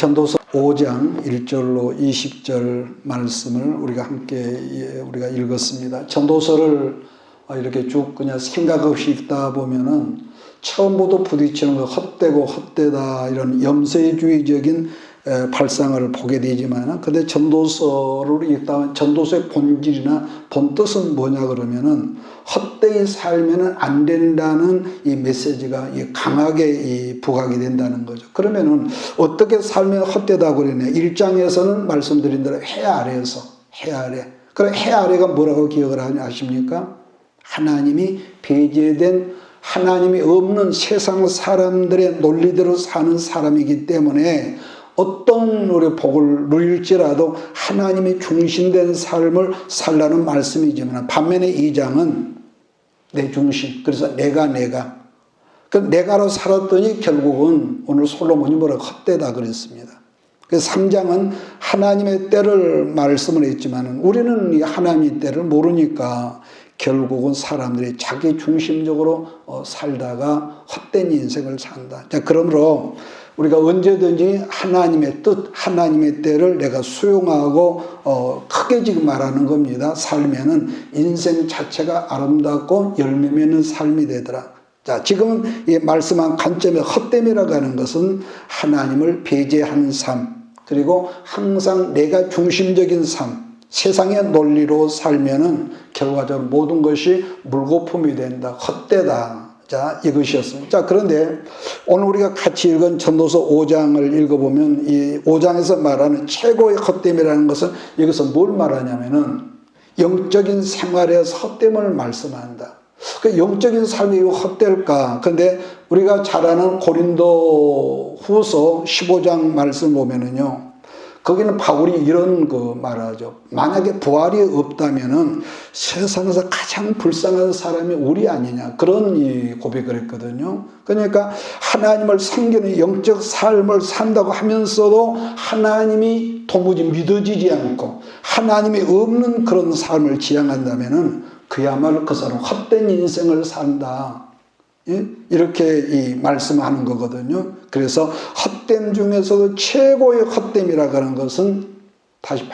전도서 5장 1절로 20절 말씀을 우리가 함께 우리가 읽었습니다. 전도서를 이렇게 쭉 그냥 생각 없이 읽다 보면은 처음부터 부딪히는 거 헛되고 헛되다 이런 염세주의적인 발상을 보게 되지만, 근데 전도서를 읽다 보면 전도서의 본질이나 본뜻은 뭐냐 그러면은 헛되이 살면은 안 된다는 이 메시지가 강하게 부각이 된다는 거죠. 그러면은 어떻게 살면 헛되다고 그러냐? 1장에서는 말씀드린 대로 해 아래에서, 해 아래. 그럼 해 아래가 뭐라고 기억을 하냐 아십니까? 하나님이 배제된, 하나님이 없는 세상 사람들의 논리대로 사는 사람이기 때문에 어떤 우리 복을 누릴지라도 하나님이 중심된 삶을 살라는 말씀이지만, 반면에 2장은 내 중심, 그래서 내가 그 내가로 살았더니 결국은 오늘 솔로몬이 뭐라고 헛되다 그랬습니다. 그래서 3장은 하나님의 때를 말씀을 했지만 우리는 이 하나님의 때를 모르니까 결국은 사람들이 자기 중심적으로 살다가 헛된 인생을 산다. 자, 그러므로 우리가 언제든지 하나님의 뜻, 하나님의 때를 내가 수용하고 크게 지금 말하는 겁니다. 살면은 인생 자체가 아름답고 열매 맺는 삶이 되더라. 자, 지금 이 말씀한 관점의 헛됨이라고 하는 것은 하나님을 배제한 삶, 그리고 항상 내가 중심적인 삶, 세상의 논리로 살면은 결과적으로 모든 것이 물거품이 된다, 헛되다. 자, 이것이었습니다. 자, 그런데 오늘 우리가 같이 읽은 전도서 5장을 읽어보면 이 5장에서 말하는 최고의 헛됨이라는 것은 여기서 뭘 말하냐면은 영적인 생활에서 헛됨을 말씀한다. 그 영적인 삶이 왜 헛될까? 근데 우리가 잘 아는 고린도 후서 15장 말씀 보면은요, 거기는 바울이 이런 거 말하죠. 만약에 부활이 없다면은 세상에서 가장 불쌍한 사람이 우리 아니냐, 그런 이 고백을 했거든요. 그러니까 하나님을 섬기는 영적 삶을 산다고 하면서도 하나님이 도무지 믿어지지 않고 하나님이 없는 그런 삶을 지향한다면은 그야말로 그 사람은 헛된 인생을 산다, 이렇게 말씀하는 거거든요. 그래서 헛됨 중에서도 최고의 헛됨이라고 하는 것은 다시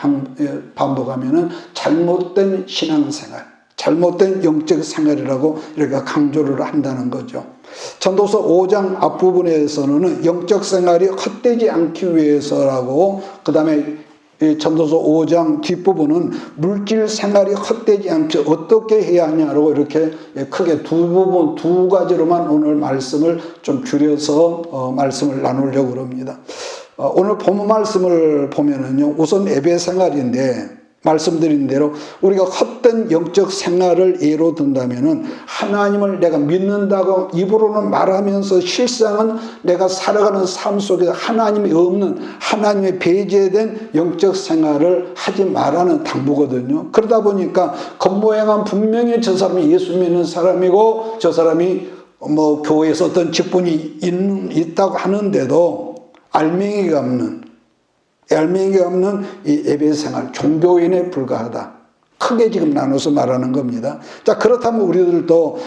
반복하면은 잘못된 신앙생활, 잘못된 영적 생활이라고 이렇게 강조를 한다는 거죠. 전도서 5장 앞부분에서는 영적 생활이 헛되지 않기 위해서라고, 그 다음에 전도서 5장 뒷부분은 물질 생활이 헛되지 않게 어떻게 해야 하냐고 이렇게 크게 두 가지로만 오늘 말씀을 좀 줄여서 말씀을 나누려고 합니다. 오늘 본문 말씀을 보면은요, 우선 예배 생활인데 말씀드린 대로 우리가 헛된 영적 생활을 예로 든다면은 하나님을 내가 믿는다고 입으로는 말하면서 실상은 내가 살아가는 삶 속에서 하나님이 없는, 하나님의 배제된 영적 생활을 하지 말라는 당부거든요. 그러다 보니까 겉모양은 분명히 저 사람이 예수 믿는 사람이고 저 사람이 뭐 교회에서 어떤 직분이 있다고 하는데도 알맹이가 없는 이 예배 생활, 종교인에 불과하다. 크게 지금 나눠서 말하는 겁니다. 자, 그렇다면 우리들도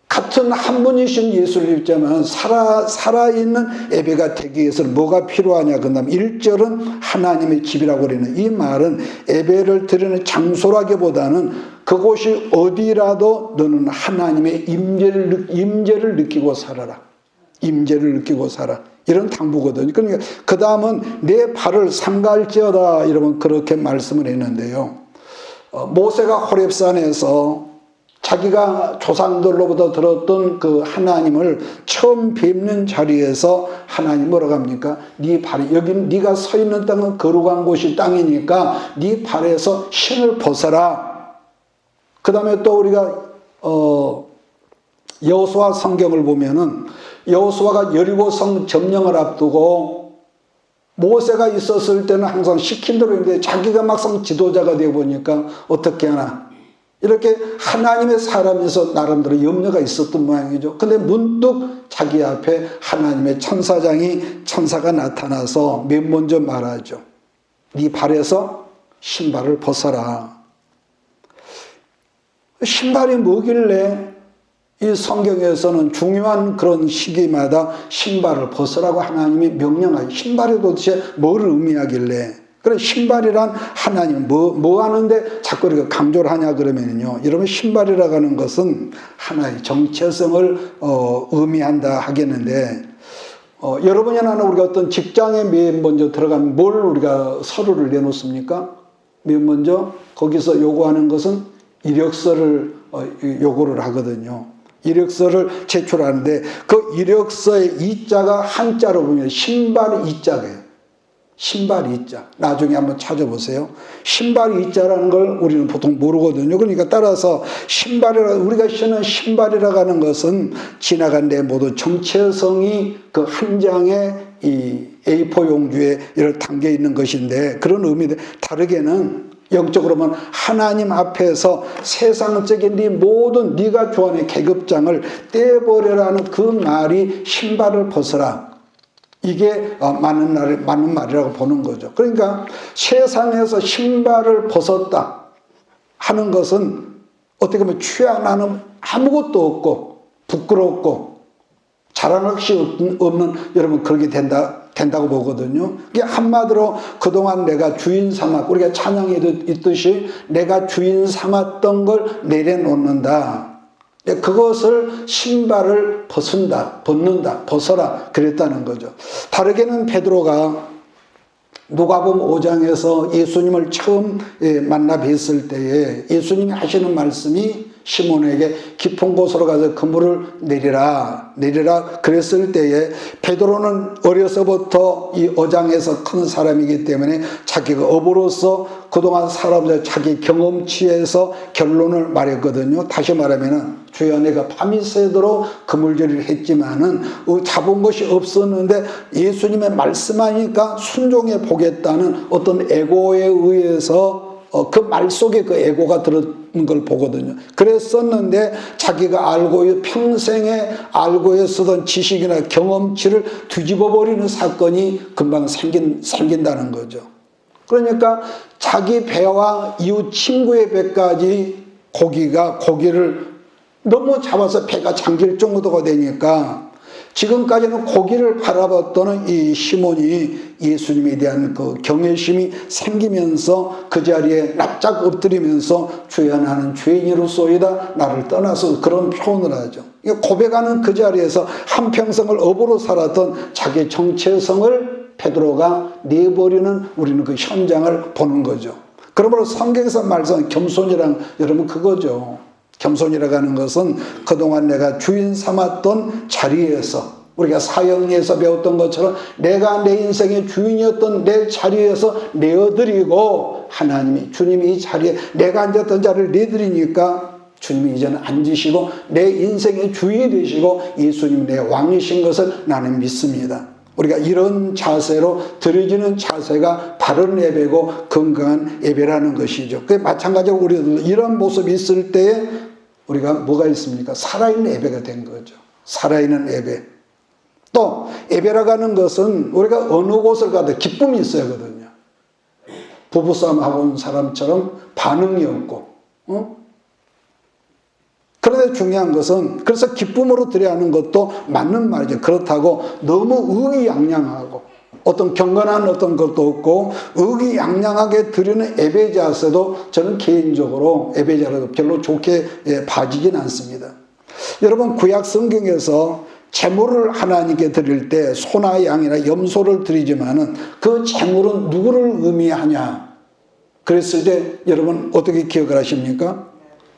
같은 한 분이신 예수를 믿자면 살아있는 예배가 되기 위해서는 뭐가 필요하냐? 그다음 1절은 하나님의 집이라고 그러는 이 말은 예배를 드리는 장소라기보다는 그곳이 어디라도 너는 하나님의 임재를 느끼고 살아라. 임재를 느끼고 살아. 이런 당부거든요. 그러니까 그 다음은 내 발을 삼갈지어다, 이러면 그렇게 말씀을 했는데요. 모세가 호렙산에서 자기가 조상들로부터 들었던 그 하나님을 처음 뵙는 자리에서 하나님 뭐라고 합니까? 네 발이, 여기는 네가 서 있는 땅은 거룩한 곳이 땅이니까 네 발에서 신을 벗어라. 그 다음에 또 우리가 여호수아 성경을 보면은 여호수아가 여리고성 점령을 앞두고 모세가 있었을 때는 항상 시킨 대로 했는데 자기가 막상 지도자가 되어 보니까 어떻게 하나, 이렇게 하나님의 사람에서 나름대로 염려가 있었던 모양이죠. 근데 문득 자기 앞에 하나님의 천사가 나타나서 맨 먼저 말하죠. 네 발에서 신발을 벗어라. 신발이 뭐길래 이 성경에서는 중요한 그런 시기마다 신발을 벗으라고 하나님이 명령하죠. 신발이 도대체 뭘 의미하길래? 그래, 신발이란 하나님 뭐 하는데 자꾸 이렇게 강조를 하냐 그러면요. 여러분, 신발이라고 하는 것은 하나의 정체성을 의미한다 하겠는데, 여러분이 나는 우리가 어떤 직장에 맨 먼저 들어가면 뭘 우리가 서류를 내놓습니까? 맨 먼저 거기서 요구하는 것은 이력서를 요구를 하거든요. 이력서를 제출하는데 그 이력서의 이자가 한자로 보면 신발 이자예요. 신발 이자. 나중에 한번 찾아보세요. 신발 이자라는 걸 우리는 보통 모르거든요. 그러니까 따라서 우리가 신는 신발이라고 하는 것은 지나간 내 모든 정체성이 그 한 장의 이 A4 용지에 이렇게 담겨 있는 것인데, 그런 의미도 다르게는 영적으로 보면 하나님 앞에서 세상적인 네 모든 네가 좋아하는 계급장을 떼버려라는 그 말이 신발을 벗어라. 이게 맞는 말이라고 보는 거죠. 그러니까 세상에서 신발을 벗었다 하는 것은 어떻게 보면 나는 아무것도 없고 부끄럽고 자랑할 것이 없는, 여러분, 그렇게 된다고 보거든요. 이게 한마디로 그동안 내가 주인 삼았고, 우리가 찬양에 있듯이 내가 주인 삼았던 걸 내려놓는다. 그것을 신발을 벗는다, 벗어라 그랬다는 거죠. 다르게는 베드로가 누가복음 5장에서 예수님을 처음 만나 뵀을 때에 예수님이 하시는 말씀이 시몬에게 깊은 곳으로 가서 그물을 내리라 그랬을 때에, 베드로는 어려서부터 이 어장에서 큰 사람이기 때문에 자기가 어부로서 그동안 살아보자 자기 경험치에서 결론을 말했거든요. 다시 말하면은, 주여 내가 밤이 새도록 그물질을 했지만은 잡은 것이 없었는데 예수님의 말씀하니까 순종해 보겠다는 어떤 에고에 의해서 그 말 속에 그 에고가 들었는 걸 보거든요. 그랬었는데 자기가 평생에 알고 있었던 지식이나 경험치를 뒤집어 버리는 사건이 금방 생긴다는 거죠. 그러니까 자기 배와 이웃 친구의 배까지 고기를 너무 잡아서 배가 잠길 정도가 되니까, 지금까지는 고기를 바라봤던 이 시몬이 예수님에 대한 그 경외심이 생기면서 그 자리에 납작 엎드리면서 주여 나는 죄인이로소이다, 나를 떠나서, 그런 표현을 하죠. 고백하는 그 자리에서 한평생을 어부로 살았던 자기의 정체성을 베드로가 내버리는, 우리는 그 현장을 보는 거죠. 그러므로 성경에서 말씀하는 겸손이란, 여러분, 그거죠. 겸손이라고 하는 것은 그동안 내가 주인 삼았던 자리에서, 우리가 사형리에서 배웠던 것처럼 내가 내 인생의 주인이었던 내 자리에서 내어드리고, 주님이 이 자리에 내가 앉았던 자리를 내드리니까 주님이 이제는 앉으시고 내 인생의 주인이 되시고 예수님이 내 왕이신 것을 나는 믿습니다. 우리가 이런 자세로 드려지는 자세가 바른 예배고 건강한 예배라는 것이죠. 그게 마찬가지로 우리도 이런 모습이 있을 때에 우리가 뭐가 있습니까? 살아있는 예배가 된 거죠. 살아있는 예배. 또 예배라고 하는 것은 우리가 어느 곳을 가도 기쁨이 있어야 하거든요. 부부싸움 하고 온 사람처럼 반응이 없고, 그런데 중요한 것은, 그래서 기쁨으로 드려야 하는 것도 맞는 말이죠. 그렇다고 너무 의기양양하고 어떤 경건한 어떤 것도 없고 의기양양하게 드리는 예배 자세도 저는 개인적으로 예배자라도 별로 좋게 봐지진 않습니다. 여러분, 구약 성경에서 제물을 하나님께 드릴 때 소나 양이나 염소를 드리지만은 그 제물은 누구를 의미하냐 그랬을 때 여러분 어떻게 기억을 하십니까?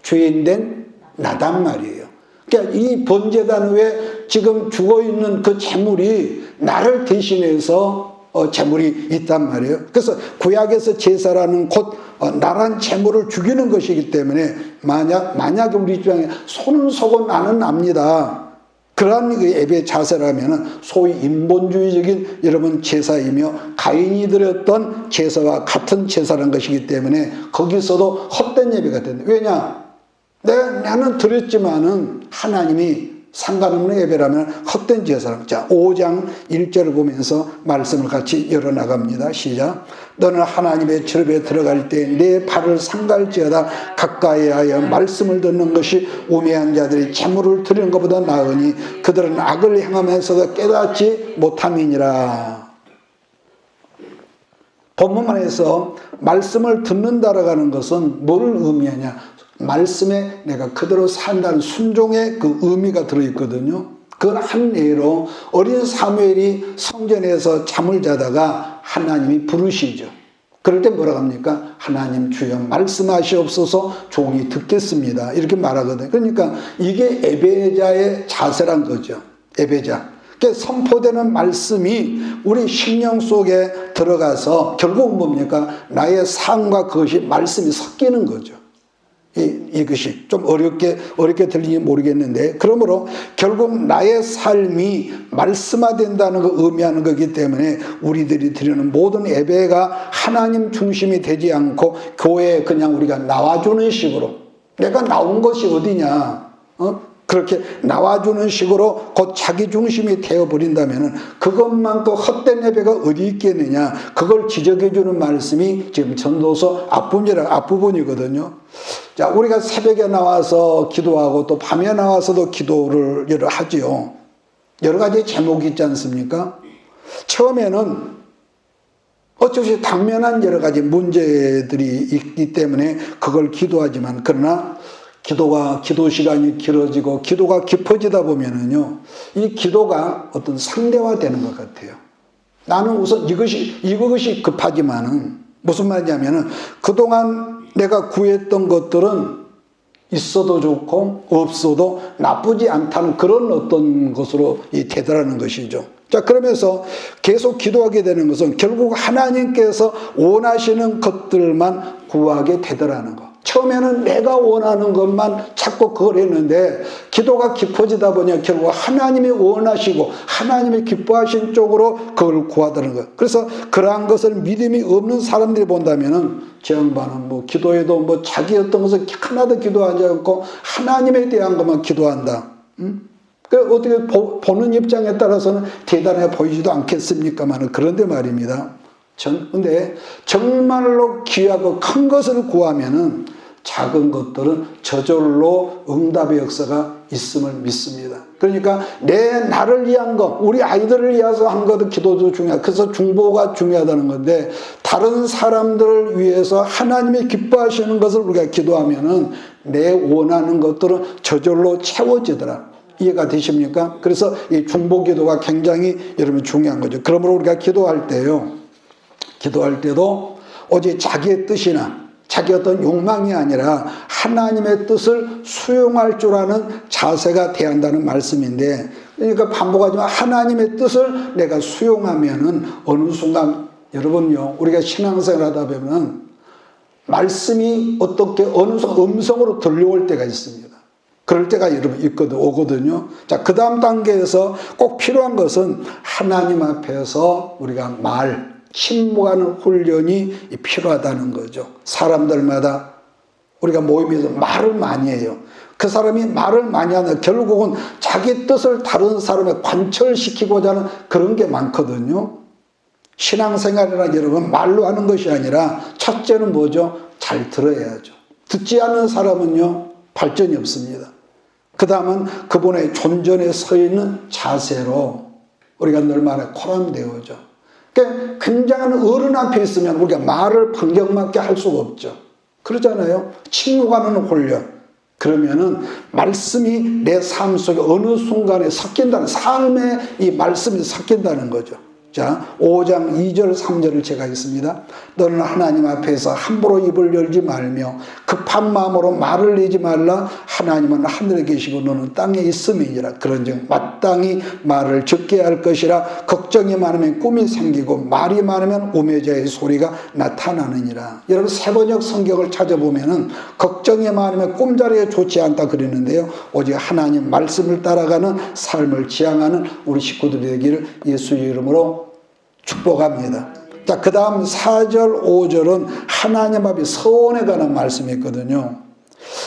죄인된 나단 말이에요. 그러니까 이 번제단 후에 지금 죽어있는 그 제물이 나를 대신해서 제물이 있단 말이에요. 그래서 구약에서 제사라는 곧 나란 제물을 죽이는 것이기 때문에 만약에 우리 입장에 손은 속은 나는 납니다. 그러한 그 예배 자세라면 소위 인본주의적인 여러분 제사이며 가인이 드렸던 제사와 같은 제사라는 것이기 때문에 거기서도 헛된 예배가 된다. 왜냐? 나는 드렸지만은 하나님이 상관없는 예배라면 헛된 제사라. 자, 5장 1절을 보면서 말씀을 같이 열어나갑니다. 시작. 너는 하나님의 절에 들어갈 때 내 발을 삼갈지어다. 가까이 하여 말씀을 듣는 것이 우매한 자들이 재물을 드리는 것보다 나으니 그들은 악을 행하면서도 깨닫지 못함이니라. 본문만에서 말씀을 듣는다라고 하는 것은 뭐를 의미하냐? 말씀에 내가 그대로 산다는 순종의 그 의미가 들어있거든요. 그 한 예로 어린 사무엘이 성전에서 잠을 자다가 하나님이 부르시죠. 그럴 때 뭐라고 합니까? 하나님 주여 말씀하시옵소서 종이 듣겠습니다. 이렇게 말하거든요. 그러니까 이게 예배자의 자세란 거죠. 예배자. 선포되는 말씀이 우리 심령 속에 들어가서 결국 뭡니까? 나의 삶과 그것이 말씀이 섞이는 거죠. 이것이 좀 어렵게 들리지 모르겠는데, 그러므로 결국 나의 삶이 말씀화된다는 걸 의미하는 거기 때문에 우리들이 드리는 모든 예배가 하나님 중심이 되지 않고 교회에 그냥 우리가 나와주는 식으로, 내가 나온 것이 어디냐, 그렇게 나와주는 식으로 곧 자기 중심이 되어버린다면 그것만큼 헛된 예배가 어디 있겠느냐, 그걸 지적해주는 말씀이 지금 전도서 앞부분이거든요. 자, 우리가 새벽에 나와서 기도하고 또 밤에 나와서도 기도를 하지요. 여러 가지 제목이 있지 않습니까? 처음에는 어쩌시 당면한 여러 가지 문제들이 있기 때문에 그걸 기도하지만, 그러나 기도 시간이 길어지고 기도가 깊어지다 보면은요, 이 기도가 어떤 상대화되는 것 같아요. 나는 우선 이것이 급하지만은, 무슨 말이냐면은 그동안 내가 구했던 것들은 있어도 좋고 없어도 나쁘지 않다는 그런 어떤 것으로 되더라는 것이죠. 자, 그러면서 계속 기도하게 되는 것은 결국 하나님께서 원하시는 것들만 구하게 되더라는 것. 처음에는 내가 원하는 것만 찾고 그걸 했는데 기도가 깊어지다 보니 결국 하나님이 원하시고 하나님이 기뻐하신 쪽으로 그걸 구하다는 것. 그래서 그러한 것을 믿음이 없는 사람들이 본다면은 제 양반은 기도해도 자기 어떤 것을 하나도 기도하지 않고 하나님에 대한 것만 기도한다. 어떻게 보는 입장에 따라서는 대단해 보이지도 않겠습니까만, 그런데 말입니다. 근데 정말로 귀하고 큰 것을 구하면은 작은 것들은 저절로 응답의 역사가 있음을 믿습니다. 그러니까 나를 위한 것, 우리 아이들을 위해서 한 것도 기도도 중요하다. 그래서 중보가 중요하다는 건데, 다른 사람들을 위해서 하나님이 기뻐하시는 것을 우리가 기도하면은 내 원하는 것들은 저절로 채워지더라. 이해가 되십니까? 그래서 이 중보 기도가 굉장히 여러분 중요한 거죠. 그러므로 우리가 기도할 때도 오직 자기의 뜻이나 자기 어떤 욕망이 아니라 하나님의 뜻을 수용할 줄 아는 자세가 돼야 한다는 말씀인데, 그러니까 반복하지만 하나님의 뜻을 내가 수용하면은 어느 순간 여러분요, 우리가 신앙생활 하다 보면 말씀이 어떻게 어느 순간 음성으로 들려올 때가 있습니다. 그럴 때가 여러분 오거든요. 자, 그 다음 단계에서 꼭 필요한 것은 하나님 앞에서 우리가 침묵하는 훈련이 필요하다는 거죠. 사람들마다 우리가 모임에서 말을 많이 해요. 그 사람이 말을 많이 하면 결국은 자기 뜻을 다른 사람에 관철시키고자 하는 그런 게 많거든요. 신앙생활이나 여러분 말로 하는 것이 아니라 첫째는 뭐죠? 잘 들어야죠. 듣지 않는 사람은요, 발전이 없습니다. 그 다음은 그분의 존전에 서 있는 자세로 우리가 늘 말해 코람되어죠. 그러니까 굉장한 어른 앞에 있으면 우리가 말을 반격맞게 할 수가 없죠. 그러잖아요. 침묵하는 훈련. 그러면은 말씀이 내 삶 속에 어느 순간에 섞인다는, 삶에 이 말씀이 섞인다는 거죠. 자, 5장 2절 3절을 제가 읽습니다. 너는 하나님 앞에서 함부로 입을 열지 말며 급한 마음으로 말을 내지 말라. 하나님은 하늘에 계시고 너는 땅에 있음이니라. 그런즉 마땅히 말을 적게 할 것이라. 걱정이 많으면 꿈이 생기고 말이 많으면 우매자의 소리가 나타나느니라. 여러분 세번역 성경을 찾아보면은 걱정이 많으면 꿈자리에 좋지 않다 그랬는데요, 오직 하나님 말씀을 따라가는 삶을 지향하는 우리 식구들이 되기를 예수의 이름으로 축복합니다. 자, 그 다음 4절 5절은 하나님 앞에 서원에 관한 말씀이 있거든요.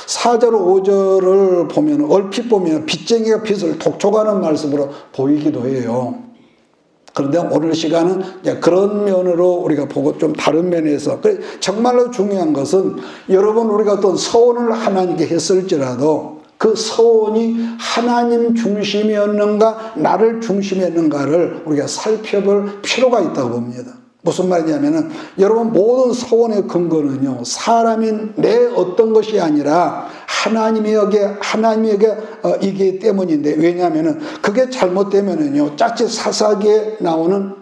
4절 5절을 보면 얼핏 보면 빚쟁이가 빚을 독촉하는 말씀으로 보이기도 해요. 그런데 오늘 시간은 그런 면으로 우리가 보고 좀 다른 면에서, 정말로 중요한 것은 여러분 우리가 어떤 서원을 하나님께 했을지라도 그 서원이 하나님 중심이었는가 나를 중심이었는가를 우리가 살펴볼 필요가 있다고 봅니다. 무슨 말이냐면은 여러분 모든 서원의 근거는요 사람인 내 어떤 것이 아니라 하나님에게 이기 때문인데, 왜냐하면은 그게 잘못되면은요 짜치사사기에 나오는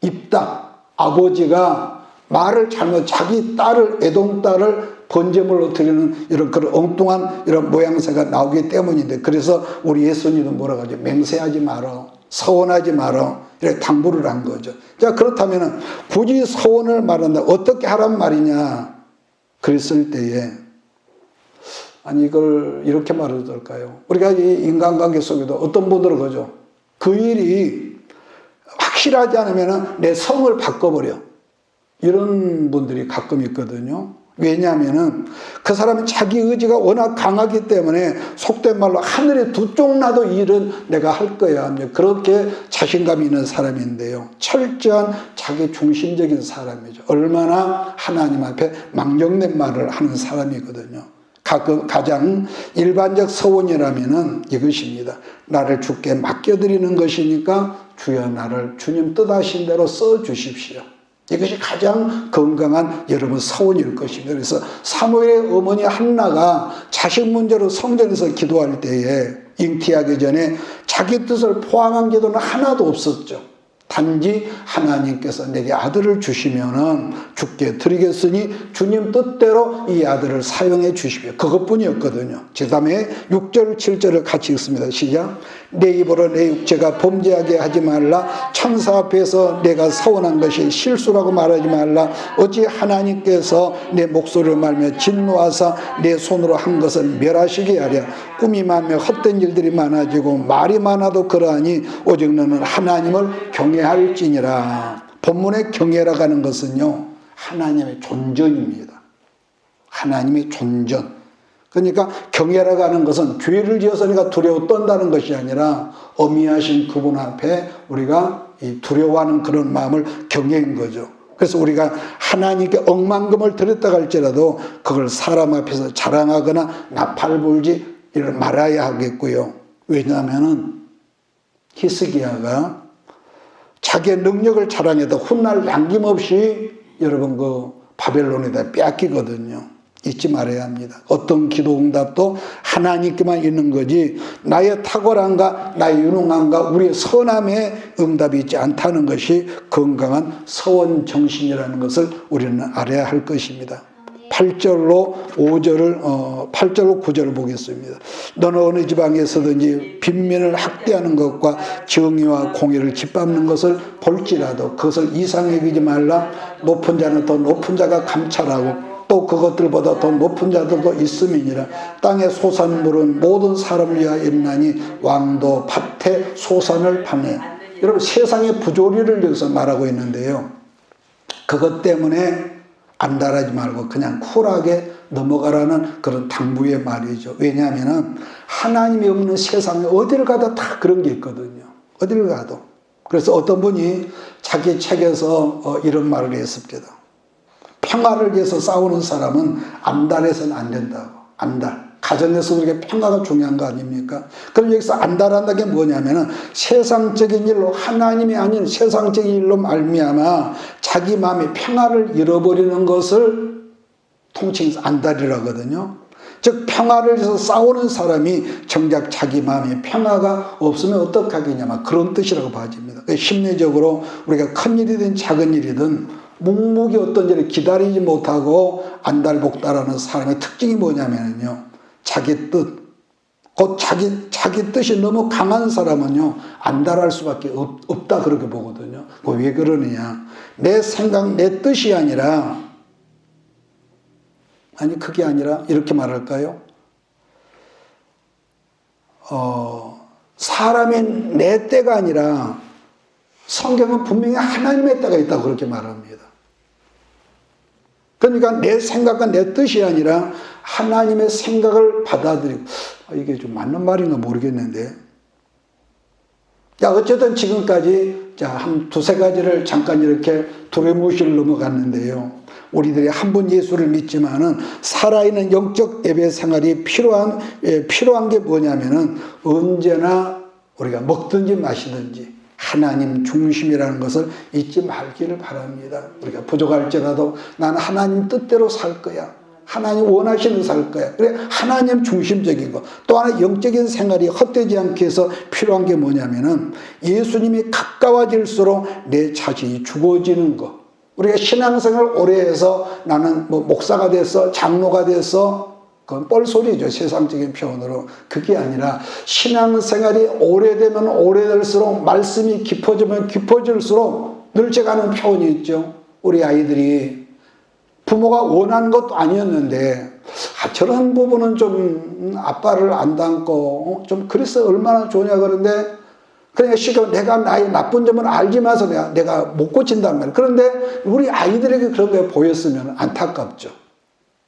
입당, 아버지가 말을 자기 딸을, 애동딸을 번제물로 드리는 이런 그런 엉뚱한 이런 모양새가 나오기 때문인데, 그래서 우리 예수님도 뭐라고 하죠? 맹세하지 마라, 서원하지 마라, 이렇게 당부를 한 거죠. 자, 그렇다면 굳이 서원을 말한다, 어떻게 하란 말이냐 그랬을 때에, 아니 이걸 이렇게 말해도 될까요? 우리가 이 인간관계 속에도 어떤 분들은 그죠, 그 일이 확실하지 않으면 내 성을 바꿔버려, 이런 분들이 가끔 있거든요. 왜냐하면은 그 사람이 자기 의지가 워낙 강하기 때문에 속된 말로 하늘에 두 쪽 나도 일은 내가 할 거야, 그렇게 자신감이 있는 사람인데요, 철저한 자기 중심적인 사람이죠. 얼마나 하나님 앞에 망정된 말을 하는 사람이거든요. 가장 일반적 서원이라면은 이것입니다. 나를 주께 맡겨드리는 것이니까 주여 나를 주님 뜻하신 대로 써주십시오. 이것이 가장 건강한 여러분 서원일 것입니다. 그래서 사무엘의 어머니 한나가 자식 문제로 성전에서 기도할 때에 잉티하기 전에 자기 뜻을 포함한 기도는 하나도 없었죠. 단지 하나님께서 내게 아들을 주시면은 주께 드리겠으니 주님 뜻대로 이 아들을 사용해 주십시오, 그것뿐이었거든요. 그 다음에 6절 7절을 같이 읽습니다. 시작. 내 입으로 내 육체가 범죄하게 하지 말라. 천사 앞에서 내가 서원한 것이 실수라고 말하지 말라. 어찌 하나님께서 내 목소리를 말며 진노하사 내 손으로 한 것을 멸하시게 하랴. 꿈이 많으며 헛된 일들이 많아지고 말이 많아도 그러하니 오직 너는 하나님을 경외할지니라. 본문의 경외라고 하는 것은요 하나님의 존전입니다. 하나님의 존전. 그러니까 경외라고 하는 것은 죄를 지어서 내가 두려워 떤다는 것이 아니라 어미하신 그분 앞에 우리가 두려워하는 그런 마음을 경외인 거죠. 그래서 우리가 하나님께 억만금을 드렸다 할지라도 그걸 사람 앞에서 자랑하거나 나팔불지 이런 말아야 하겠고요. 왜냐하면은 히스기야가 자기의 능력을 자랑해도 훗날 남김없이 여러분 그 바벨론에다 빼앗기거든요. 잊지 말아야 합니다. 어떤 기도 응답도 하나님께만 있는 거지 나의 탁월함과 나의 유능함과 우리의 선함에 응답이 있지 않다는 것이 건강한 서원 정신이라는 것을 우리는 알아야 할 것입니다. 8절로 9절을 보겠습니다. 너는 어느 지방에서든지 빈민을 학대하는 것과 정의와 공의를 짓밟는 것을 볼지라도 그것을 이상히 여기지 말라. 높은 자는 더 높은 자가 감찰하고 또 그것들보다 더 높은 자들도 있음이니라. 땅의 소산물은 모든 사람을 위하여 있나니 왕도 밭에 소산을 파네. 여러분 세상의 부조리를 여기서 말하고 있는데요, 그것 때문에 안달하지 말고 그냥 쿨하게 넘어가라는 그런 당부의 말이죠. 왜냐하면 하나님이 없는 세상에 어디를 가도 다 그런 게 있거든요. 어디를 가도. 그래서 어떤 분이 자기 책에서 이런 말을 했습니다. 평화를 위해서 싸우는 사람은 안달해서는 안 된다고. 안달. 가정에서 그렇게 평화가 중요한 거 아닙니까? 그럼 여기서 안달한다는 게 뭐냐면은 세상적인 일로, 하나님이 아닌 세상적인 일로 말미암아 자기 마음의 평화를 잃어버리는 것을 통칭해서 안달이라거든요. 즉 평화를 위해서 싸우는 사람이 정작 자기 마음에 평화가 없으면 어떡하겠냐면 그런 뜻이라고 봐집니다. 심리적으로 우리가 큰 일이든 작은 일이든 묵묵히 어떤 일을 기다리지 못하고 안달복달하는 사람의 특징이 뭐냐면요, 자기 뜻, 곧 자기 뜻이 너무 강한 사람은요 안달할 수밖에 없다 그렇게 보거든요. 왜 그러느냐, 내 생각, 내 뜻이 아니라, 아니 그게 아니라 이렇게 말할까요? 사람의 내 때가 아니라 성경은 분명히 하나님의 때가 있다고 그렇게 말합니다. 그러니까 내 생각과 내 뜻이 아니라 하나님의 생각을 받아들이고, 이게 좀 맞는 말인가 모르겠는데. 자, 어쨌든 지금까지 한 두세 가지를 잠깐 이렇게 두루뭉실 넘어갔는데요. 우리들이 한 분 예수를 믿지만은 살아있는 영적 예배 생활이 필요한 게 뭐냐면은 언제나 우리가 먹든지 마시든지 하나님 중심이라는 것을 잊지 말기를 바랍니다. 우리가 부족할지라도 나는 하나님 뜻대로 살 거야. 하나님 원하시는 살 거야. 그래, 하나님 중심적인 거. 또 하나 영적인 생활이 헛되지 않게 해서 필요한 게 뭐냐면은 예수님이 가까워질수록 내 자신이 죽어지는 거. 우리가 신앙생활 오래 해서 나는 뭐 목사가 됐어, 장로가 됐어, 그건 뻘소리죠. 세상적인 표현으로. 그게 아니라 신앙생활이 오래되면 오래될수록 말씀이 깊어지면 깊어질수록 늘 제가 하는 표현이 있죠. 우리 아이들이 부모가 원하는 것도 아니었는데 저런 부분은 좀 아빠를 안 닮고 좀 그래서 얼마나 좋냐 그런데 그러니까 시켜 내가 나의 나쁜 점을 알지마서 내가 못 고친단 말이에요. 그런데 우리 아이들에게 그런 게 보였으면 안타깝죠.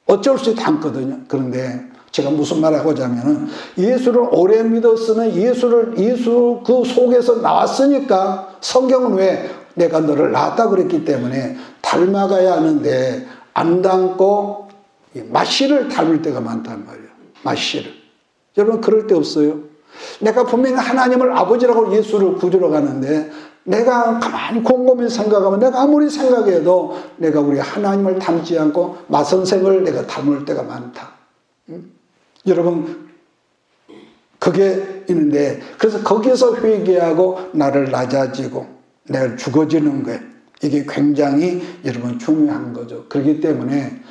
어쩔 수 있지 않거든요. 그런데 제가 무슨 말 하고자 하면은 예수를 오래 믿었으면 예수 그 속에서 나왔으니까 성경은 왜 내가 너를 낳았다 그랬기 때문에 닮아가야 하는데 안 닮고 마씨를 닮을 때가 많단 말이에요. 마씨를. 여러분 그럴 때 없어요? 내가 분명히 하나님을 아버지라고 예수를 구주러 가는데 내가 가만히 곰곰이 생각하면 내가 아무리 생각해도 내가 우리 하나님을 닮지 않고 마선생을 내가 닮을 때가 많다. 여러분 그게 있는데 그래서 거기서 회개하고 나를 낮아지고 내가 죽어지는 거예요. 이게 굉장히 여러분 중요한 거죠. 그렇기 때문에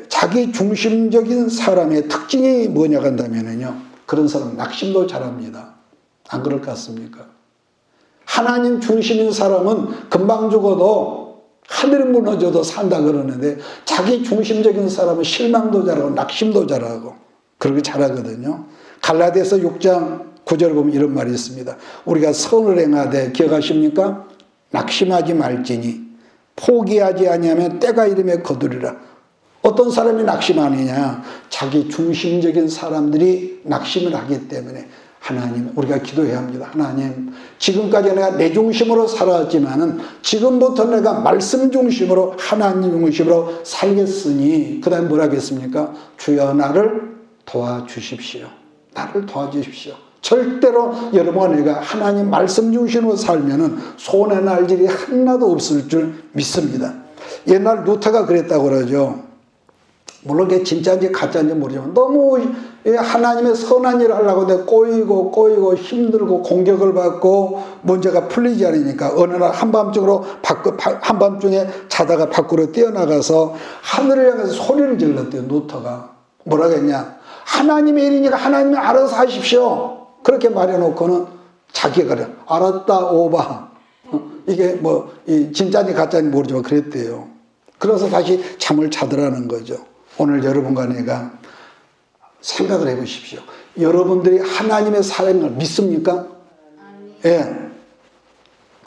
자기 중심적인 사람의 특징이 뭐냐 한다면요. 그런 사람은 낙심도 잘합니다. 안 그럴 것 같습니까? 하나님 중심인 사람은 금방 죽어도 하늘이 무너져도 산다 그러는데 자기 중심적인 사람은 실망도 잘하고 낙심도 잘하고 그렇게 잘하거든요. 갈라디아서 6장 9절 보면 이런 말이 있습니다. 우리가 선을 행하되 기억하십니까? 낙심하지 말지니 포기하지 아니하면 때가 이름에 거두리라. 어떤 사람이 낙심하느냐? 자기 중심적인 사람들이 낙심을 하기 때문에 하나님 우리가 기도해야 합니다. 하나님 지금까지 내가 내 중심으로 살았지만은 지금부터 내가 말씀 중심으로 하나님 중심으로 살겠으니 그 다음에 뭐라 하겠습니까? 주여 나를 도와주십시오. 나를 도와주십시오. 절대로 여러분과 내가 하나님 말씀 중심으로 살면은 손해 날 일이 하나도 없을 줄 믿습니다. 옛날 루터가 그랬다고 그러죠. 물론 그게 진짜인지 가짜인지 모르지만 너무 하나님의 선한 일을 하려고 내가 꼬이고 힘들고 공격을 받고 문제가 풀리지 않으니까 어느 날 한밤중에 자다가 밖으로 뛰어나가서 하늘을 향해서 소리를 질렀대요. 루터가 뭐라고 했냐? 하나님의 일이니까 하나님이 알아서 하십시오. 그렇게 말해놓고는 자기가 그래 알았다 오바. 이게 뭐 진짜인지 가짜인지 모르지만 그랬대요. 그래서 다시 잠을 자더라는 거죠. 오늘 여러분과 내가 생각을 해보십시오. 여러분들이 하나님의 사랑을 믿습니까? 예.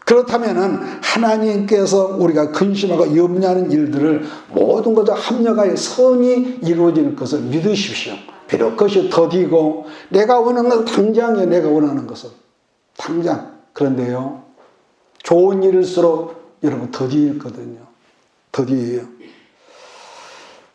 그렇다면은 하나님께서 우리가 근심하고 염려하는 일들을 모든 것을 합력하여 선이 이루어지는 것을 믿으십시오. 비록 그것이 더디고 내가 원하는 것은 당장이에요. 내가 원하는 것은 당장. 그런데요 좋은 일일수록 여러분 더디거든요. 더디예요.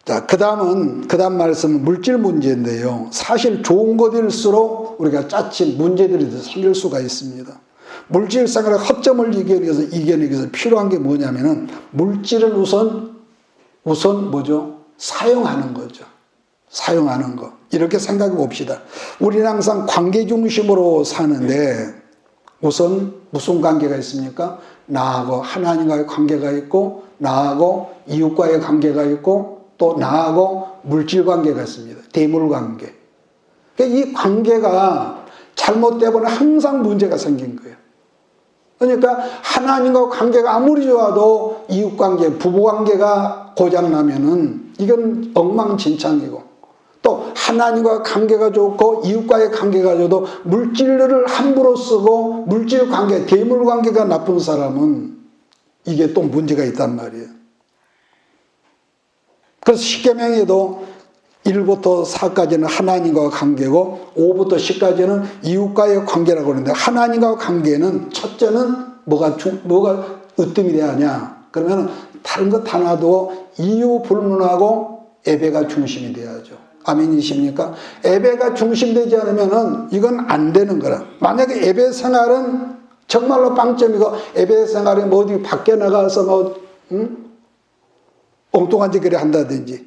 자, 그 다음 말씀은 물질 문제인데요. 사실 좋은 것일수록 우리가 짜친 문제들이 생길 수가 있습니다. 물질 생활의 허점을 이겨내기 위해서 필요한 게 뭐냐면은 물질을 우선 뭐죠? 사용하는 거죠. 사용하는 거. 이렇게 생각해 봅시다. 우리는 항상 관계 중심으로 사는데 우선 무슨 관계가 있습니까? 나하고 하나님과의 관계가 있고 나하고 이웃과의 관계가 있고 또 나하고 물질 관계가 있습니다. 대물 관계. 이 관계가 잘못되면 항상 문제가 생긴 거예요. 그러니까 하나님과 관계가 아무리 좋아도 이웃 관계, 부부 관계가 고장나면은 이건 엉망진창이고 또 하나님과 관계가 좋고 이웃과의 관계가 좋아도 물질을 함부로 쓰고 물질 관계, 대물 관계가 나쁜 사람은 이게 또 문제가 있단 말이에요. 그래서 십계명에도 1부터 4까지는 하나님과 관계고 5부터 10까지는 이웃과의 관계라고 하는데, 하나님과 관계는 첫째는 뭐가 으뜸이 돼야 하냐? 그러면 다른 것 하나도 이유 불문하고 예배가 중심이 돼야죠. 아멘이십니까? 예배가 중심되지 않으면은 이건 안 되는 거라. 만약에 예배 생활은 정말로 빵점이고, 예배 생활에 뭐 어디 밖에 나가서 뭐 엉뚱한 짓거리 한다든지,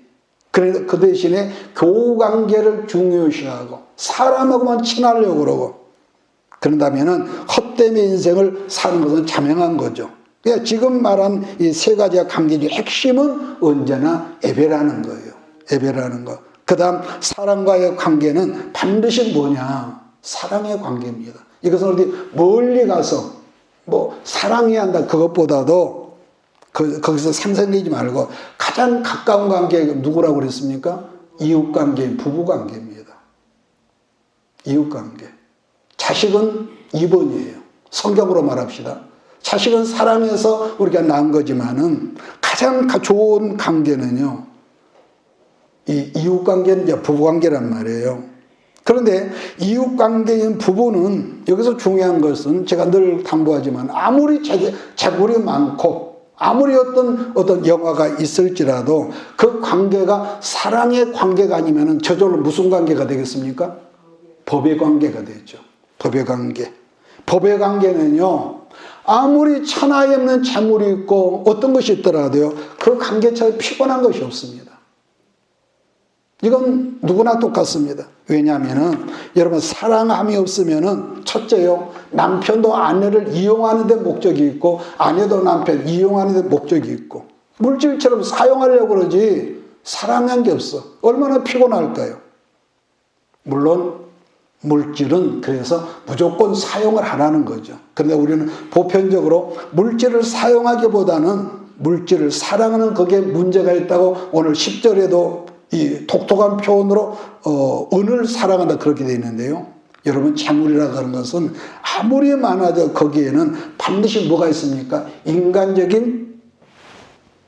그래서 그 대신에 교우 관계를 중요시하고 사람하고만 친하려고 그러고 그런다면은 헛되이 인생을 사는 것은 자명한 거죠. 그러니까 지금 말한 이 세 가지의 관계의 핵심은 언제나 예배라는 거예요. 예배라는 거. 그 다음 사랑과의 관계는 반드시 뭐냐? 사랑의 관계입니다. 이것은 어디 멀리 가서 뭐 사랑해야 한다 그것보다도 거기서 상생되지 말고 가장 가까운 관계가 누구라고 그랬습니까? 이웃관계, 부부관계입니다. 이웃관계. 자식은 2번이에요. 성경으로 말합시다. 자식은 사랑해서 우리가 낳은 거지만은 가장 좋은 관계는요, 이 이웃관계는 이제 부부관계란 말이에요. 그런데 이웃관계인 부부는 여기서 중요한 것은 제가 늘 당부하지만 아무리 재물이 많고 아무리 어떤 영화가 있을지라도 그 관계가 사랑의 관계가 아니면은 저절로 무슨 관계가 되겠습니까? 법의 관계가 되죠. 법의 관계. 법의 관계는요, 아무리 천하에 없는 재물이 있고 어떤 것이 있더라도요, 그 관계처럼 피곤한 것이 없습니다. 이건 누구나 똑같습니다. 왜냐하면은 여러분 사랑함이 없으면은 첫째요, 남편도 아내를 이용하는 데 목적이 있고 아내도 남편 이용하는 데 목적이 있고 물질처럼 사용하려고 그러지 사랑한 게 없어. 얼마나 피곤할까요? 물론 물질은 그래서 무조건 사용을 하라는 거죠. 그런데 우리는 보편적으로 물질을 사용하기보다는 물질을 사랑하는 거기에 문제가 있다고 오늘 10절에도 이 독특한 표현으로 은을 사랑한다 그렇게 되어 있는데요. 여러분 재물이라고 하는 것은 아무리 많아도 거기에는 반드시 뭐가 있습니까? 인간적인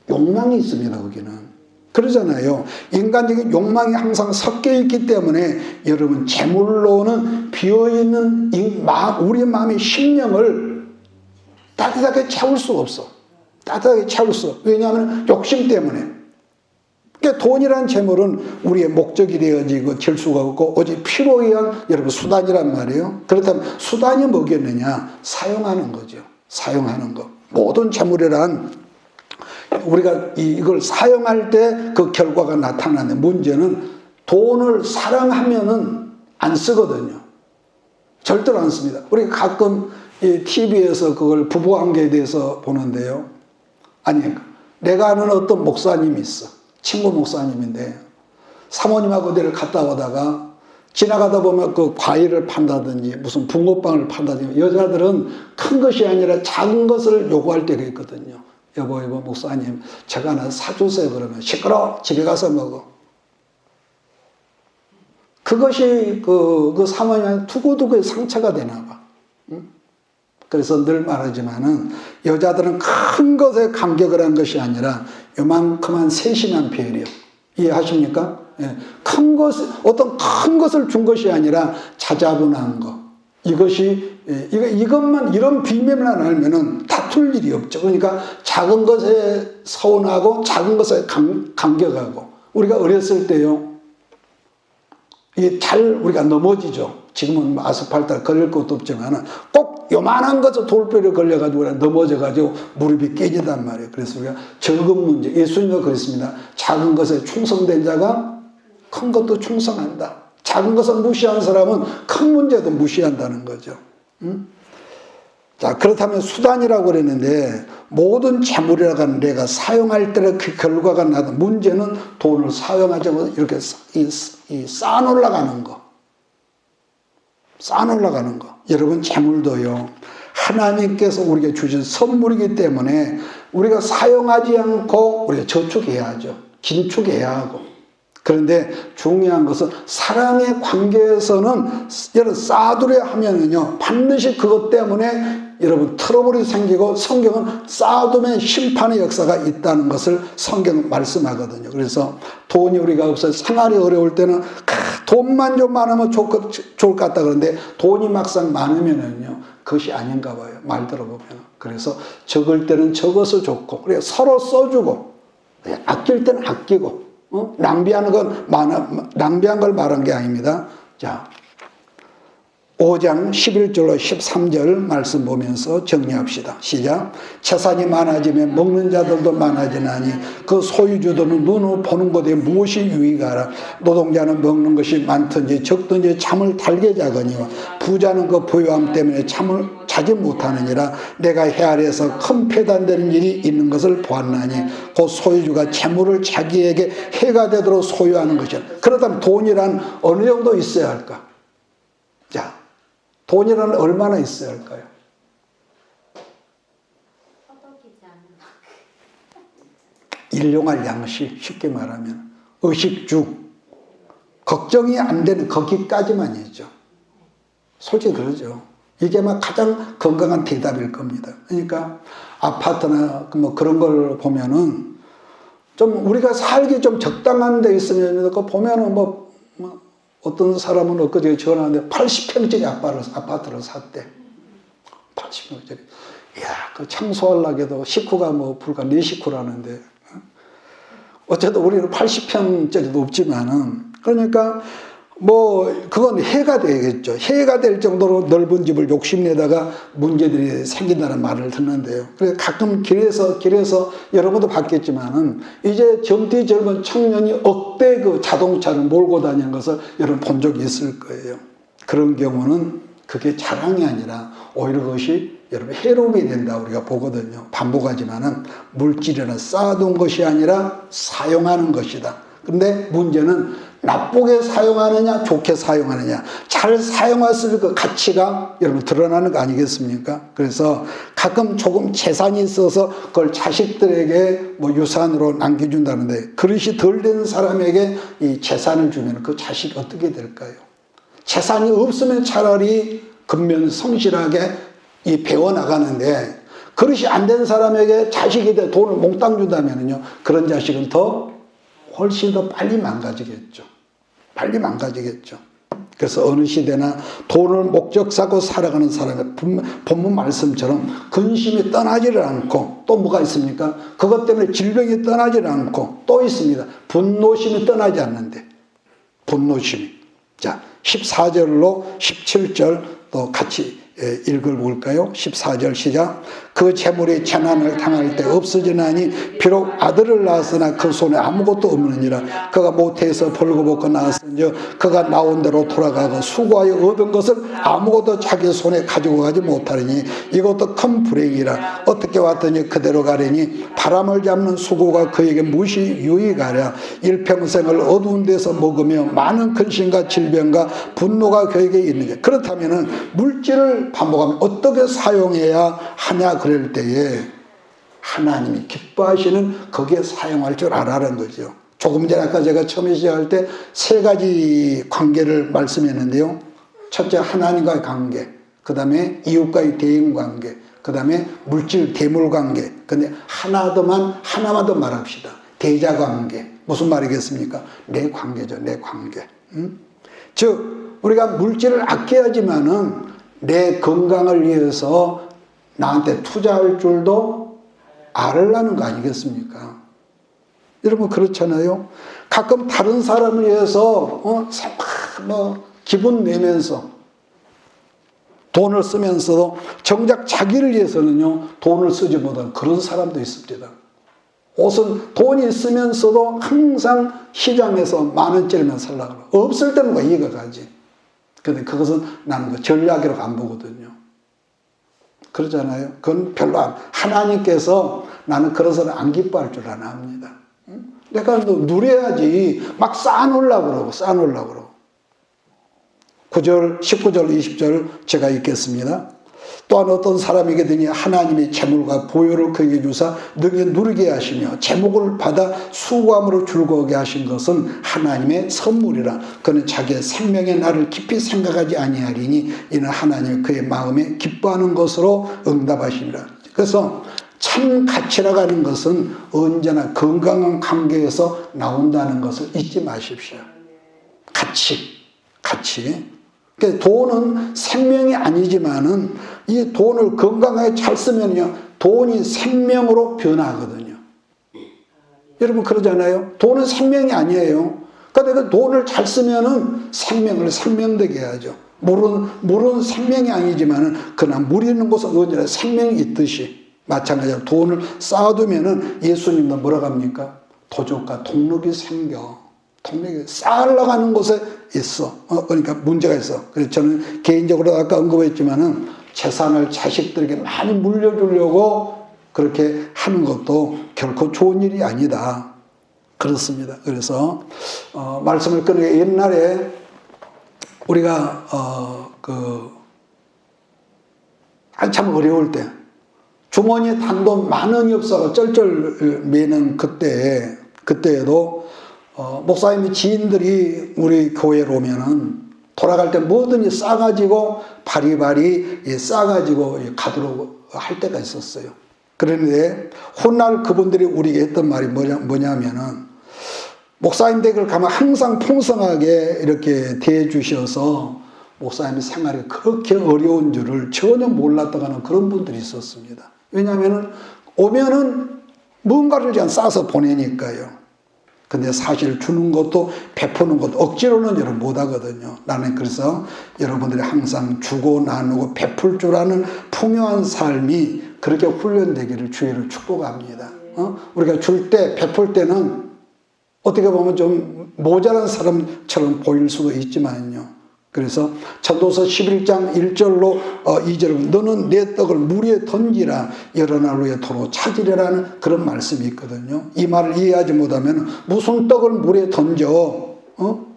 욕망이 있습니다. 거기는. 그러잖아요. 인간적인 욕망이 항상 섞여 있기 때문에 여러분 재물로는 비어있는 우리 마음의 심령을 따뜻하게 채울 수가 없어. 따뜻하게 채울 수 없어. 왜냐하면 욕심 때문에. 그러니까 돈이란 재물은 우리의 목적이 되어지고 될 수가 없고 오직 필요에 의한 여러분 수단이란 말이에요. 그렇다면 수단이 뭐겠느냐? 사용하는 거죠. 사용하는 거. 모든 재물이란 우리가 이걸 사용할 때 그 결과가 나타나는데 문제는 돈을 사랑하면은 안 쓰거든요. 절대로 안 씁니다. 우리가 가끔 이 TV에서 그걸 부부관계에 대해서 보는데요. 아니, 내가 아는 어떤 목사님이 있어. 친구 목사님인데 사모님하고 어디를 갔다 오다가 지나가다 보면 그 과일을 판다든지 무슨 붕어빵을 판다든지 여자들은 큰 것이 아니라 작은 것을 요구할 때가 있거든요. 여보 목사님 제가 하나 사주세요. 그러면 시끄러워 집에 가서 먹어. 그것이 그 사모님한테 두고두고 상처가 되나 봐. 응? 그래서 늘 말하지만은 여자들은 큰 것에 감격을 한 것이 아니라 요만큼한 세심한 배려. 이해하십니까? 예. 어떤 큰 것을 준 것이 아니라 자자분한 것. 이것만, 이런 비밀만 알면은 다툴 일이 없죠. 그러니까 작은 것에 서운하고 작은 것에 감격하고. 우리가 어렸을 때요, 우리가 넘어지죠. 지금은 아스팔트를 걸릴 것도 없지만 꼭 요만한 것에 돌뼈를 걸려가지고 넘어져가지고 무릎이 깨진단 말이에요. 그래서 우리가 적은 문제, 예수님도 그랬습니다. 작은 것에 충성된 자가 큰 것도 충성한다. 작은 것을 무시한 사람은 큰 문제도 무시한다는 거죠. 자, 그렇다면 수단이라고 그랬는데 모든 재물이라고 하는 내가 사용할 때 그 결과가 나다. 문제는 돈을 사용하자고 이렇게 쌓아놓으려가는 거. 쌓아놓으려가는 거. 여러분 재물도요, 하나님께서 우리에게 주신 선물이기 때문에 우리가 사용하지 않고 우리가 저축해야 하죠. 긴축해야 하고. 그런데 중요한 것은 사랑의 관계에서는 여러분 쌓아두려 하면은요 반드시 그것 때문에 여러분 트러블이 생기고 성경은 쌓아두면 심판의 역사가 있다는 것을 성경은 말씀하거든요. 그래서 돈이 우리가 없어서 생활이 어려울 때는 돈만 좀 많으면 좋을 것 같다 그러는데 돈이 막상 많으면은요 그것이 아닌가 봐요. 말 들어보면. 그래서 적을 때는 적어서 좋고 그래 서로 써주고 아낄 때는 아끼고 낭비하는 건 낭비한 걸 말한 게 아닙니다. 자, 5장 11절로 13절 말씀 보면서 정리합시다. 시작. 재산이 많아지면 먹는 자들도 많아지나니 그 소유주들은 눈으로 보는 것에 무엇이 유익하라. 노동자는 먹는 것이 많든지 적든지 잠을 달게 자거니와 부자는 그 부유함 때문에 잠을 자지 못하느니라. 내가 헤아려서 큰 폐단되는 일이 있는 것을 보았나니 그 소유주가 재물을 자기에게 해가 되도록 소유하는 것이라. 그렇다면 돈이란 어느 정도 있어야 할까? 자, 돈이란 얼마나 있어야 할까요? 일용할 양식, 쉽게 말하면 의식주, 걱정이 안 되는 거기까지만이죠. 솔직히 그러죠. 이게 막 가장 건강한 대답일 겁니다. 그러니까 아파트나 뭐 그런 걸 보면은 좀 우리가 살기 좀 적당한 데 있으면 그 보면은 뭐 어떤 사람은 엊그제 전화하는데 80평짜리 아파트를 샀대. 80평짜리. 이야, 그 청소하려고 해도 식구가 뭐 불과 4식구라는데. 어쨌든 우리는 80평짜리도 없지만은. 그러니까 뭐 그건 해가 되겠죠. 해가 될 정도로 넓은 집을 욕심내다가 문제들이 생긴다는 말을 듣는데요. 그래서 가끔 길에서 여러분도 봤겠지만은 이제 젊디 젊은 청년이 억대 그 자동차를 몰고 다니는 것을 여러분 본 적이 있을 거예요. 그런 경우는 그게 자랑이 아니라 오히려 그것이 여러분 해로움이 된다 우리가 보거든요. 반복하지만은 물질이나 쌓아둔 것이 아니라 사용하는 것이다. 근데 문제는 나쁘게 사용하느냐 좋게 사용하느냐 잘 사용했을 그 가치가 여러분 드러나는 거 아니겠습니까? 그래서 가끔 조금 재산이 있어서 그걸 자식들에게 뭐 유산으로 남겨준다는데 그릇이 덜 된 사람에게 이 재산을 주면 그 자식이 어떻게 될까요? 재산이 없으면 차라리 근면 성실하게 이 배워나가는데 그릇이 안 된 사람에게 자식이 돼 돈을 몽땅 준다면요 그런 자식은 훨씬 더 빨리 망가지겠죠. 빨리 망가지겠죠. 그래서 어느 시대나 돈을 목적 삼고 살아가는 사람의 본문 말씀처럼 근심이 떠나지를 않고 또 뭐가 있습니까? 그것 때문에 질병이 떠나지를 않고 또 있습니다. 분노심이 떠나지 않는데 분노심이. 자, 14절로 17절 또 같이 읽어볼까요? 14절 시작. 그 재물이 재난을 당할 때 없어지나니 비록 아들을 낳았으나 그 손에 아무것도 없느니라. 그가 모태에서 벌거벗고 나왔은즉 그가 나온 대로 돌아가고 수고하여 얻은 것을 아무것도 자기 손에 가지고 가지 못하리니 이것도 큰 불행이라. 어떻게 왔더니 그대로 가려니 바람을 잡는 수고가 그에게 무엇이 유익하랴. 일평생을 어두운 데서 먹으며 많은 근심과 질병과 분노가 그에게 있느냐. 그렇다면 물질을 반복하면 어떻게 사용해야 하냐 그럴 때에 하나님이 기뻐하시는 거기에 사용할 줄 알아라는 거죠. 조금 전에 아까 제가 처음에 시작할 때 3가지 관계를 말씀했는데요. 첫째 하나님과의 관계, 그 다음에 이웃과의 대인관계, 그 다음에 물질 대물관계. 근데 하나만 더 말합시다. 대자관계. 무슨 말이겠습니까? 내 관계죠. 내 관계. 즉 우리가 물질을 아껴야지만은 내 건강을 위해서 나한테 투자할 줄도 알으려는 거 아니겠습니까? 여러분 그렇잖아요. 가끔 다른 사람을 위해서 기분 내면서 돈을 쓰면서도 정작 자기를 위해서는요 돈을 쓰지 못하는 그런 사람도 있습니다. 옷은 돈이 있으면서도 항상 시장에서 10,000원짜리만 살려고 그러고 없을 때는 이해가 가지. 근데 그것은 나는 그 전략이라고 안 보거든요. 그러잖아요. 그건 별로 하나님께서 나는 그런 사람 안 기뻐할 줄 압니다. 내가 누려야지 막 쌓아놓으려고 그러고. 9절, 19절, 20절 제가 읽겠습니다. 또한 어떤 사람에게든지 하나님의 재물과 보혈을 그에게 주사 능히 누리게 하시며 제목을 받아 수고함으로 즐거우게 하신 것은 하나님의 선물이라. 그는 자기의 생명의 날을 깊이 생각하지 아니하리니 이는 하나님이 그의 마음에 기뻐하는 것으로 응답하시니라. 그래서 참 가치라고 하는 것은 언제나 건강한 관계에서 나온다는 것을 잊지 마십시오. 가치. 그러니까 돈은 생명이 아니지만은 이 돈을 건강하게 잘 쓰면요, 돈이 생명으로 변하거든요. 여러분 그러잖아요. 돈은 생명이 아니에요. 그러니까 돈을 잘 쓰면은 생명을 생명되게 해야죠. 물은 생명이 아니지만은 그러나 물 있는 곳은 언제나 생명이 있듯이 마찬가지로 돈을 쌓아두면은 예수님도 뭐라고 합니까? 도적과 동력이 생겨. 동력이 쌓으려고 하는 곳에 있어. 그러니까 문제가 있어. 그래서 저는 개인적으로 아까 언급했지만은 재산을 자식들에게 많이 물려주려고 그렇게 하는 것도 결코 좋은 일이 아니다. 그렇습니다. 그래서 말씀을 끊게 옛날에 우리가 한참 어려울 때 주머니에 단돈 10,000원이 없어서 쩔쩔 매는 그때에도 목사님의 지인들이 우리 교회로 오면은 돌아갈 때 뭐든지 싸가지고 바리바리 싸가지고 가도록 할 때가 있었어요. 그런데 훗날 그분들이 우리에게 했던 말이 뭐냐면은 목사님 댁을 가면 항상 풍성하게 이렇게 대해주셔서 목사님의 생활이 그렇게 어려운 줄을 전혀 몰랐다고 하는 그런 분들이 있었습니다. 왜냐하면 오면은 뭔가를 그냥 싸서 보내니까요. 근데 사실 주는 것도 베푸는 것도 억지로는 여러분 못하거든요. 나는 그래서 여러분들이 항상 주고 나누고 베풀 줄 아는 풍요한 삶이 그렇게 훈련되기를 주의를 축복합니다. 우리가 줄 때 베풀 때는 어떻게 보면 좀 모자란 사람처럼 보일 수도 있지만요. 그래서 전도서 11장 1절로 2절 너는 내 떡을 물 위에 던지라 여러 날 후에 도로 찾으리라는 그런 말씀이 있거든요. 이 말을 이해하지 못하면 무슨 떡을 물에 던져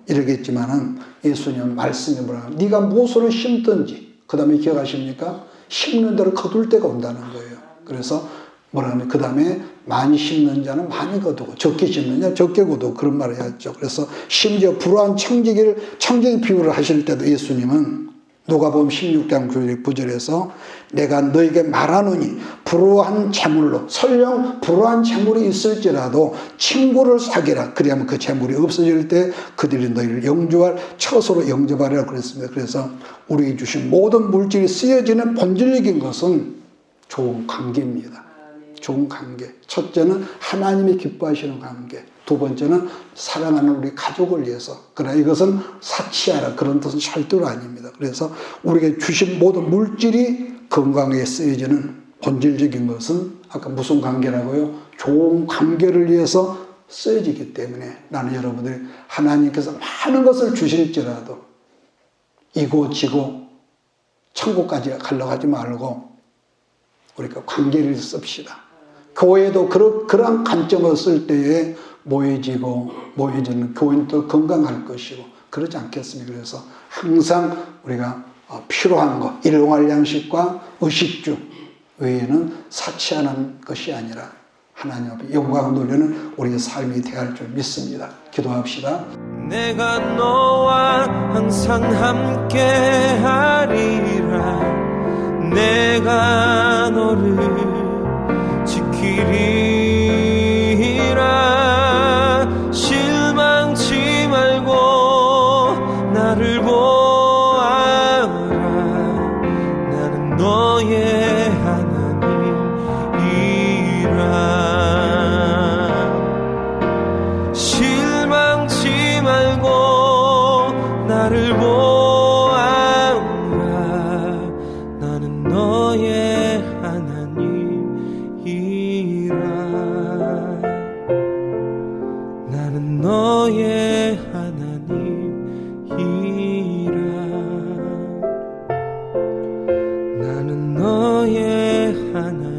이러겠지만은 예수님 말씀이 뭐라 네가 무엇으로 심든지 그 다음에 기억하십니까? 심는 대로 거둘 때가 온다는 거예요. 그래서 뭐라 하면 그 다음에 많이 심는 자는 많이 거두고 적게 심는 자는 적게 거두고 그런 말을 했죠. 그래서 심지어 불우한 청지기 비유를 하실 때도 예수님은 누가복음 16장 9절에서 내가 너에게 말하노니 불우한 재물로 설령 불우한 재물이 있을지라도 친구를 사귀라. 그리하면 그 재물이 없어질 때 그들이 너희를 영주할 처소로 영접하리라 그랬습니다. 그래서 우리에게 주신 모든 물질이 쓰여지는 본질적인 것은 좋은 관계입니다. 좋은 관계. 첫째는 하나님이 기뻐하시는 관계. 두 번째는 사랑하는 우리 가족을 위해서. 그러나 이것은 사치하라 그런 뜻은 절대로 아닙니다. 그래서 우리에게 주신 모든 물질이 건강에 쓰여지는 본질적인 것은 아까 무슨 관계라고요? 좋은 관계를 위해서 쓰여지기 때문에 나는 여러분들이 하나님께서 많은 것을 주실지라도 이고 지고 천국까지 가려고 하지 말고 우리가 관계를 씁시다. 교회도 그러한 관점을 쓸 때에 모여지는 교인도 건강할 것이고 그러지 않겠습니까? 그래서 항상 우리가 필요한 것, 일용할 양식과 의식주 외에는 사치하는 것이 아니라 하나님 앞에 영광을 돌리는 우리의 삶이 되어야 할 줄 믿습니다. 기도합시다. 내가 너와 항상 함께 하리라. 내가 너를 지키리라. 실망치 말고 나를 보아라. 나는 너의 하나님이라. 실망치 말고 나를 보아라. 나는 너의 하나님이라. 나는 너의 하나님이라. 나는 너의 하나님